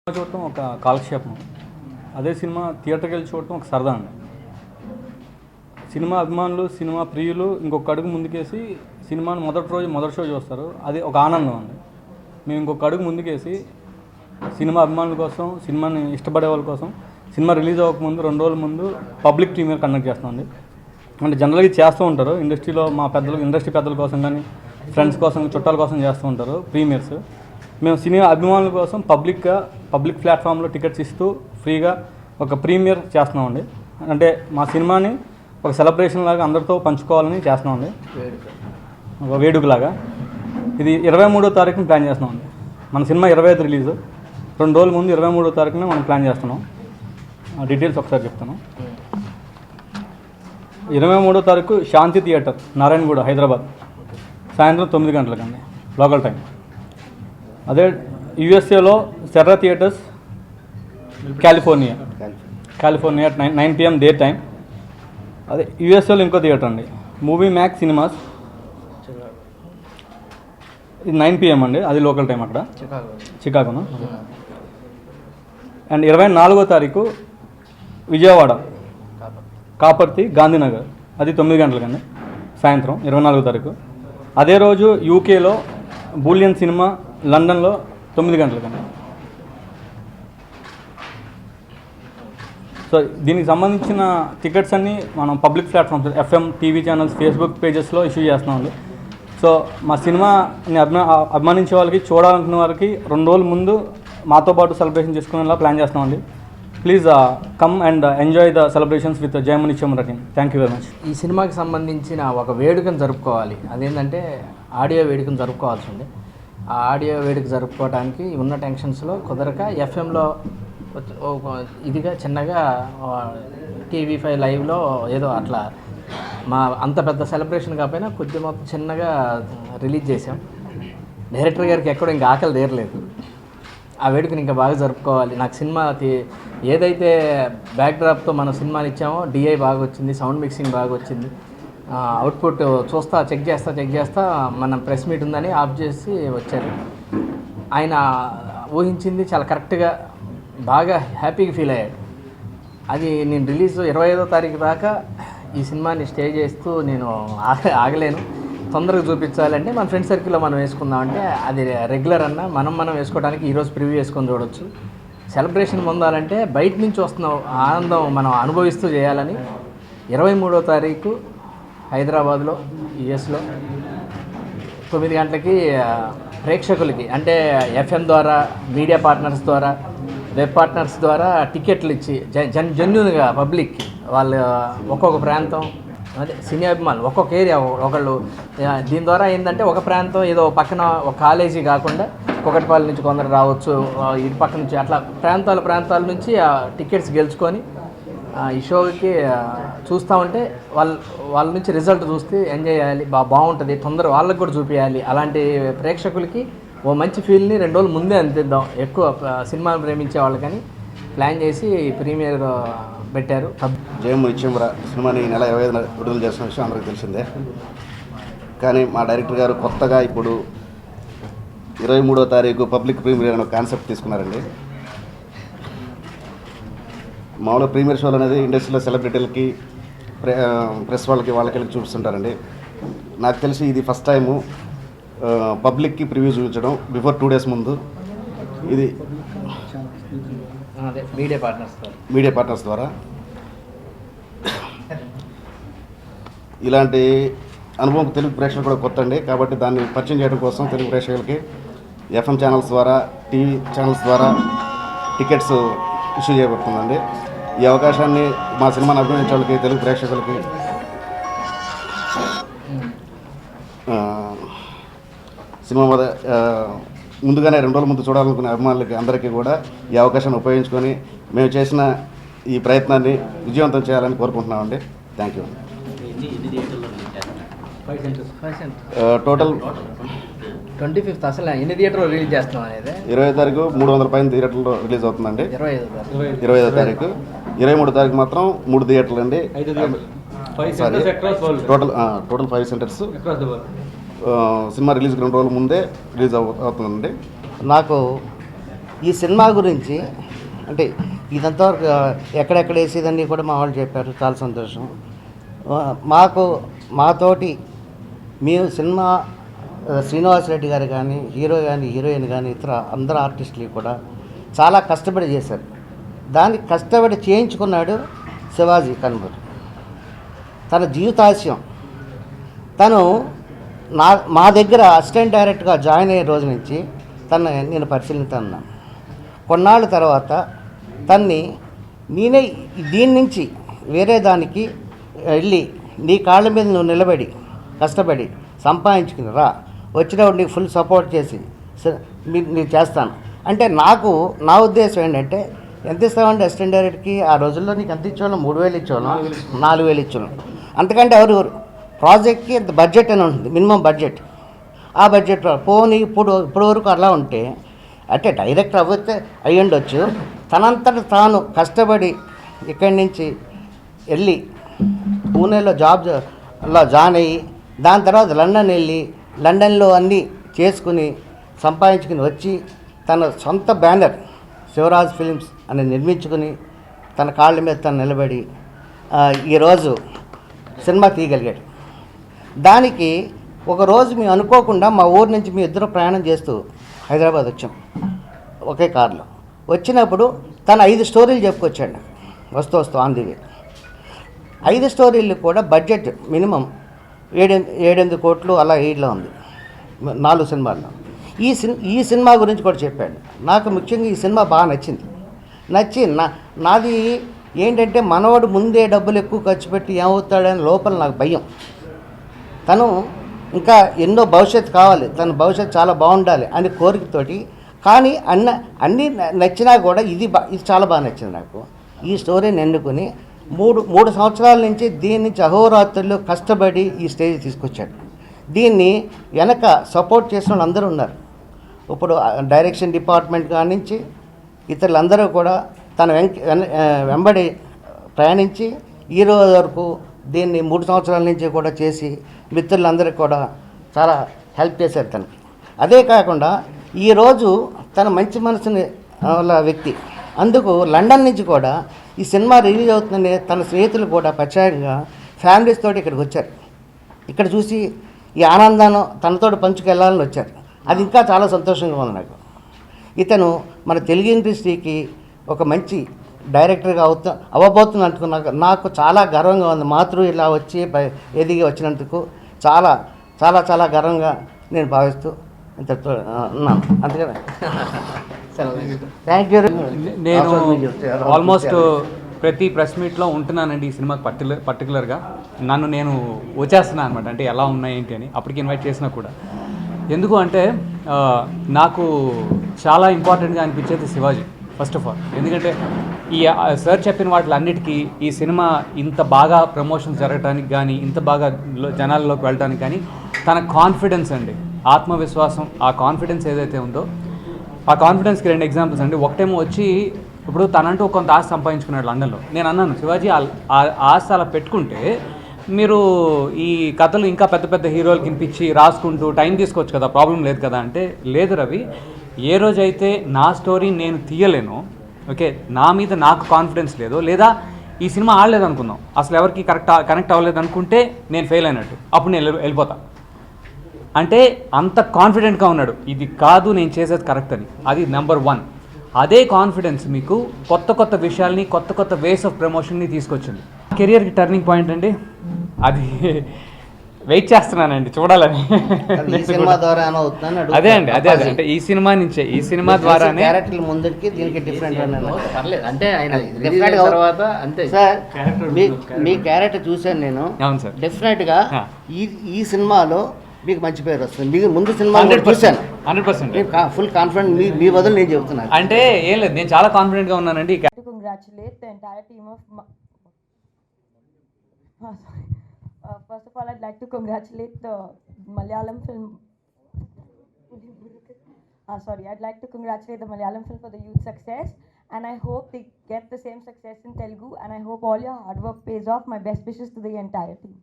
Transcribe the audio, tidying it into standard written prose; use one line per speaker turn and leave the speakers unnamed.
చూడటం ఒక కాలక్షేపం. అదే సినిమా థియేటర్కి వెళ్ళి చూడటం ఒక సరదా అండి. సినిమా అభిమానులు, సినిమా ప్రియులు ఇంకొక అడుగు ముందుకేసి సినిమాని మొదటి షో చూస్తారు. అది ఒక ఆనందం అండి. మేము ఇంకొక అడుగు ముందుకేసి సినిమా అభిమానుల కోసం, సినిమాని ఇష్టపడే వాళ్ళ కోసం సినిమా రిలీజ్ అవ్వకముందు 2 రోజుల ముందు పబ్లిక్ ప్రీమియర్ కండక్ట్ చేస్తామండి. అంటే జనరల్గా చేస్తూ ఉంటారు ఇండస్ట్రీలో, మా ఇండస్ట్రీ పెద్దల కోసం కానీ, ఫ్రెండ్స్ కోసం, చుట్టాల కోసం చేస్తూ ఉంటారు ప్రీమియర్స్. మేము సినిమా అభిమానుల కోసం పబ్లిక్ ప్లాట్ఫామ్లో టికెట్స్ ఇస్తూ ఫ్రీగా ఒక ప్రీమియర్ చేస్తున్నామండి. అంటే మా సినిమాని ఒక సెలబ్రేషన్ లాగా అందరితో పంచుకోవాలని చేస్తున్నామండి, ఒక వేడుకలాగా. ఇది 23వ తారీఖున ప్లాన్ చేస్తున్నామండి. మన సినిమా 25 రిలీజు, 2 రోజుల ముందు 23వ తారీఖున మనం ప్లాన్ చేస్తున్నాం. డీటెయిల్స్ ఒకసారి చెప్తాను. 23వ తారీఖు శాంతి థియేటర్, నారాయణగూడ, హైదరాబాద్, సాయంత్రం 9 గంటలకండి లోకల్ టైం. అదే యూఎస్ఏలో Serra theatres, California at 9 PM day time. అదే యూఎస్ఏలో ఇంకో థియేటర్ అండి, మూవీ మ్యాక్స్ సినిమాస్, ఇది 9 PM అండి, అది లోకల్ టైం అక్కడ చికాగోను. అండ్ 24వ తారీఖు విజయవాడ కాపర్తి, గాంధీనగర్, అది 9 గంటలకండి సాయంత్రం 24వ తారీఖు. అదే రోజు యూకేలో బూలియన్ సినిమా, లండన్లో 9 గంటలకండి. సో దీనికి సంబంధించిన టికెట్స్ అన్నీ మనం public platforms, FM, TV channels, Facebook పేజెస్లో ఇష్యూ చేస్తున్నామండి. సో మా సినిమాని అభిమానించే వాళ్ళకి, చూడాలనుకున్న వారికి 2 రోజుల ముందు మాతో పాటు సెలబ్రేషన్ చేసుకునేలా ప్లాన్ చేస్తున్నామండి. Please come and enjoy the celebrations with Jayamuni Chamara team. Thank you very much.
ఈ సినిమాకి సంబంధించిన ఒక వేడుకను జరుపుకోవాలి. అదేంటంటే ఆడియో వేడుకను జరుపుకోవాల్సి ఉంది. ఆ ఆడియో వేడుక జరుపుకోవడానికి ఉన్న టెన్షన్స్లో కుదరక ఎఫ్ఎంలో ఇదిగా చిన్నగా TV5 లైవ్లో ఏదో అట్లా అంత పెద్ద సెలబ్రేషన్ కాకపోయినా కొద్ది మొత్తం చిన్నగా రిలీజ్ చేసాం. డైరెక్టర్ గారికి ఎక్కడో ఇంకా ఆకలి తీరలేదు. ఆ వేడుకని ఇంకా బాగా జరుపుకోవాలి. నాకు సినిమా ఏదైతే బ్యాక్డ్రాప్తో మనం సినిమాని ఇచ్చామో DI బాగా వచ్చింది, సౌండ్ మిక్సింగ్ బాగా వచ్చింది, అవుట్పుట్ చెక్ చేస్తా మన ప్రెస్ మీట్ ఉందని ఆఫ్ చేసి వచ్చారు. ఆయన ఊహించింది చాలా కరెక్ట్గా, బాగా హ్యాపీగా ఫీల్ అయ్యాడు. అది నేను రిలీజ్ 25వ తారీఖు దాకా ఈ సినిమాని స్టే చేస్తూ నేను ఆగలేను. తొందరగా చూపించాలంటే మన ఫ్రెండ్ సర్కిల్లో మనం వేసుకుందామంటే అది రెగ్యులర్ అన్న మనం వేసుకోవడానికి ఈరోజు ప్రివ్యూ వేసుకొని చూడవచ్చు. సెలబ్రేషన్ పొందాలంటే బయట నుంచి వస్తున్న ఆనందం మనం అనుభవిస్తూ చేయాలని 23వ తారీఖు హైదరాబాద్లో, యుఎస్లో 9 గంటలకి ప్రేక్షకులకి, అంటే FM ద్వారా, మీడియా పార్ట్నర్స్ ద్వారా, వెబ్ పార్ట్నర్స్ ద్వారా టికెట్లు ఇచ్చి జెన్యూన్గా పబ్లిక్కి, వాళ్ళు ఒక్కొక్క ప్రాంతం, అదే సినీ అభిమానులు ఒక్కొక్క ఏరియా ఒకళ్ళు, దీని ద్వారా ఏంటంటే ఒక ప్రాంతం ఏదో పక్కన ఒక కాలేజీ కాకుండా కుకట్పల్లి నుంచి కొందరు రావచ్చు, ఇటు పక్క నుంచి అట్లా ప్రాంతాల నుంచి టికెట్స్ గెలుచుకొని ఈ షోకి చూస్తూ ఉంటే వాళ్ళ నుంచి రిజల్ట్ చూస్తే ఎంజాయ్ చేయాలి, బాగుంటుంది, తొందర వాళ్ళకి కూడా చూపించాలి. అలాంటి ప్రేక్షకులకి ఓ మంచి ఫీల్ని 2 రోజులు ముందే అందిద్దాం. ఎక్కువ సినిమాను ప్రేమించే వాళ్ళకని ప్లాన్ చేసి ప్రీమియర్ పెట్టారు.
జయముని చమర సినిమాని నెల 25న విడుదల చేసిన విషయం అందరికీ తెలిసిందే. కానీ మా డైరెక్టర్ గారు కొత్తగా ఇప్పుడు 23వ తారీఖు పబ్లిక్ ప్రీమియర్ అనే కాన్సెప్ట్ తీసుకున్నారండి. మామూలుగా ప్రీమియర్ షోలు అనేది ఇండస్ట్రీలో సెలబ్రిటీలకి, ప్రెస్ వాళ్ళకి చూపిస్తుంటారండి. నాకు తెలిసి ఇది ఫస్ట్ టైము పబ్లిక్కి ప్రివ్యూ చూపించడం బిఫోర్ 2 days ముందు. ఇది మీడియా పార్ట్నర్స్ ద్వారా ఇలాంటి అనుభవం తెలుగు ప్రేక్షకులు కూడా కొత్త అండి. కాబట్టి దాన్ని పరిచయం చేయడం కోసం తెలుగు ప్రేక్షకులకి FM ఛానల్స్ ద్వారా, టీవీ ఛానల్స్ ద్వారా టికెట్స్ ఇష్యూ చేయబడుతుందండి. ఈ అవకాశాన్ని మా సినిమాని అభిమానించే వాళ్ళకి, తెలుగు ప్రేక్షకులకి సినిమా ముందుగానే 2 రోజుల ముందు చూడాలనుకునే అభిమానులకి అందరికీ కూడా ఈ అవకాశాన్ని ఉపయోగించుకొని మేము చేసిన ఈ ప్రయత్నాన్ని విజయవంతం చేయాలని కోరుకుంటున్నామండి. Thank you. టోటల్
25th అసలు ఎన్ని థియేటర్లో రిలీజ్ చేస్తున్నాం అనేది
20వ తారీఖు 300 పైన థియేటర్లో రిలీజ్ అవుతుందండి. 25వ తారీఖు 23వ తారీఖు మాత్రం 3 థియేటర్లు అండి. Total 5 centres. సినిమా రిలీజ్కి 2 రోజుల ముందే రిలీజ్ అవుతుందండి.
నాకు ఈ సినిమా గురించి అంటే ఇదంతా ఎక్కడెక్కడ వేసేదన్నీ కూడా మా వాళ్ళు చెప్పారు, చాలా సంతోషం. మాతోటి మేము సినిమా శ్రీనివాస్ రెడ్డి గారు కానీ, హీరో కానీ, హీరోయిన్ కానీ, ఇతర అందరు ఆర్టిస్టులు కూడా చాలా కష్టపడి చేశారు. దాన్ని కష్టపడి చేయించుకున్నాడు శివాజీ కనుమూరి. తన జీవితాశయం తను మా దగ్గర అసిస్టెంట్ డైరెక్టర్గా జాయిన్ అయ్యే రోజు నుంచి నేను పరిశీలిస్తున్నాను. కొన్నాళ్ళ తర్వాత నేనే దీని నుంచి వేరే దానికి వెళ్ళి నీ కాళ్ళ మీద నువ్వు నిలబడి కష్టపడి సంపాదించుకుని రా, వచ్చినప్పుడు నీకు ఫుల్ సపోర్ట్ చేసి నీకు చేస్తాను అంటే నా ఉద్దేశం ఏంటంటే, ఎంత ఇస్తామంటే అసిస్టెంట్ డైరెక్టర్కి ఆ రోజుల్లో నీకు ఎంత ఇచ్చేవాళ్ళం? 3,000 ఇచ్చేవాళ్ళం, 4,000 ఇచ్చేవాళ్ళం. అంతకంటే ఎవరు ప్రాజెక్ట్కి ఎంత బడ్జెట్ అని ఉంటుంది, మినిమం బడ్జెట్. ఆ బడ్జెట్ పోనీ ఇప్పుడు వరకు అలా ఉంటే అంటే డైరెక్టర్ అవ్వతే అయ్యుండొచ్చు. తనంతట తాను కష్టపడి ఇక్కడి నుంచి వెళ్ళి పూణేలో జాయిన్ అయ్యి దాని తర్వాత లండన్ వెళ్ళి లండన్లో అన్నీ చేసుకుని సంపాదించుకుని వచ్చి తన సొంత బ్యానర్ శివరాజ్ ఫిలిమ్స్ అని నిర్మించుకుని తన కాళ్ళ మీద తను నిలబడి ఈరోజు సినిమా తీయగలిగాడు. దానికి ఒకరోజు మేము అనుకోకుండా మా ఊరు నుంచి మీ ఇద్దరు ప్రయాణం చేస్తూ హైదరాబాద్ వచ్చాం ఒకే కారులో. వచ్చినప్పుడు తను 5 స్టోరీలు చెప్పుకొచ్చాడు వస్తూ ఆన్ ది వే. 5 స్టోరీలు కూడా బడ్జెట్ మినిమం 7-8 కోట్లు అలా ఏడ్లో ఉంది 4 సినిమాల్లో. ఈ సినిమా గురించి కూడా చెప్పాడు. నాకు ముఖ్యంగా ఈ సినిమా బాగా నచ్చి నాది ఏంటంటే మనవాడు ముందే డబ్బులు ఎక్కువ ఖర్చు పెట్టి ఏమవుతాడని లోపల నాకు భయం. తను ఇంకా ఎన్నో భవిష్యత్తు కావాలి, తన భవిష్యత్తు చాలా బాగుండాలి అని కోరికతోటి, కానీ అన్నీ నచ్చినా కూడా ఇది చాలా బాగా నచ్చింది నాకు. ఈ స్టోరీని ఎన్నుకుని 3 సంవత్సరాల నుంచి దీని నుంచి అహోరాత్రులు కష్టపడి ఈ స్టేజ్ తీసుకొచ్చాడు. దీన్ని వెనక సపోర్ట్ చేసిన వాళ్ళు అందరూ ఉన్నారు. ఇప్పుడు డైరెక్షన్ డిపార్ట్మెంట్ కాడి నుంచి ఇతరులందరూ కూడా తన వెంబడి ప్రయాణించి ఈ రోజు వరకు దీన్ని 3 సంవత్సరాల నుంచి కూడా చేసి మిత్రులందరికీ కూడా చాలా హెల్ప్ చేశారు తనకి. అదే కాకుండా ఈరోజు తన మంచి మనసుని వాళ్ళ వ్యక్తి, అందుకు లండన్ నుంచి కూడా ఈ సినిమా రిలీజ్ అవుతుందని తన స్నేహితులు కూడా ప్రత్యేకంగా ఫ్యామిలీస్ తోటి ఇక్కడికి వచ్చారు. ఇక్కడ చూసి ఈ ఆనందాన్ని తనతో పంచుకెళ్ళాలని వచ్చారు. అది ఇంకా చాలా సంతోషంగా ఉంది నాకు. ఇతను మన తెలుగు ఇండస్ట్రీకి ఒక మంచి డైరెక్టర్గా అవ్వబోతుంది అనుకున్నాక నాకు చాలా గర్వంగా ఉంది. మాతృ ఇలా వచ్చి ఎదిగి వచ్చినందుకు చాలా చాలా చాలా గర్వంగా నేను భావిస్తూ ఇంతతో ఉన్నాను. అందుకని థ్యాంక్ యూ.
నేను ఆల్మోస్ట్ ప్రతి ప్రెస్ మీట్లో ఉంటున్నానండి ఈ సినిమాకి పర్టికులర్గా. నేను వచ్చేస్తున్నాను అనమాట, అంటే ఎలా ఉన్నాయి ఏంటి అని. అప్పటికి ఇన్వైట్ చేసినా కూడా ఎందుకు అంటే నాకు చాలా ఇంపార్టెంట్గా అనిపించేది శివాజీ ఫస్ట్ ఆఫ్ ఆల్. ఎందుకంటే ఈ సార్ చెప్పిన వాటిలన్నిటికీ ఈ సినిమా ఇంత బాగా ప్రమోషన్ జరగడానికి కానీ, ఇంత బాగా జనాల్లోకి వెళ్ళడానికి కానీ తన కాన్ఫిడెన్స్ అండి, ఆత్మవిశ్వాసం, ఆ కాన్ఫిడెన్స్ ఏదైతే ఉందో ఆ కాన్ఫిడెన్స్కి 2 ఎగ్జాంపుల్స్ అండి. ఒకటేమో వచ్చి ఇప్పుడు తనంటూ కొంత ఆస్తి సంపాదించుకున్నాడు లండన్లో. నేను అన్నాను, శివాజీ ఆస్తి అలా పెట్టుకుంటే మీరు ఈ కథలు ఇంకా పెద్ద పెద్ద హీరోలకి వినిపించి రాసుకుంటూ టైం తీసుకోవచ్చు కదా, ప్రాబ్లం లేదు కదా అంటే, లేదు రవి, ఏ రోజైతే నా స్టోరీ నేను తీయలేను, ఓకే, నా మీద నాకు కాన్ఫిడెన్స్ లేదు, లేదా ఈ సినిమా ఆడలేదు అనుకుందాం, అసలు ఎవరికి కనెక్ట్ అవ్వలేదు అనుకుంటే నేను ఫెయిల్ అయినట్టు, అప్పుడు నేను వెళ్ళిపోతా. అంటే అంత కాన్ఫిడెంట్గా ఉన్నాడు, ఇది కాదు నేను చేసేది కరెక్ట్ అని. అది నెంబర్ 1. అదే కాన్ఫిడెన్స్ మీకు కొత్త విషయాల్ని, కొత్త వేస్ ఆఫ్ ప్రమోషన్ని తీసుకొచ్చింది. కెరియర్కి టర్నింగ్ పాయింట్ అండి, అది వెయిట్ చేస్తున్నానండి చూడాలని.
సినిమా ద్వారా
అదే అంటే ఈ సినిమా నుంచే, ఈ సినిమా ద్వారానే
క్యారెక్టర్ల ముందుకి దీనికి డిఫరెంట్
అంటే ఆయన
తర్వాత అంతే సార్. మీ క్యారెక్టర్ చూశాను నేను.
అవును సార్,
డెఫినెట్గా ఈ సినిమాలో మీకు మంచి పేరు వస్తుంది. మీకు ముందు సినిమా చూశాను
100%.
ఫుల్ కాన్ఫిడెంట్ మీ బదులు నేను చెప్తున్నాను.
అంటే ఏం లేదు, నేను చాలా కాన్ఫిడెంట్గా ఉన్నానండి.
First of all, I'd like to congratulate the Malayalam film. I'd like to congratulate the Malayalam film for the huge success, and I hope they get the same success in Telugu. And I hope all your hard work pays off. My best wishes to the entire team.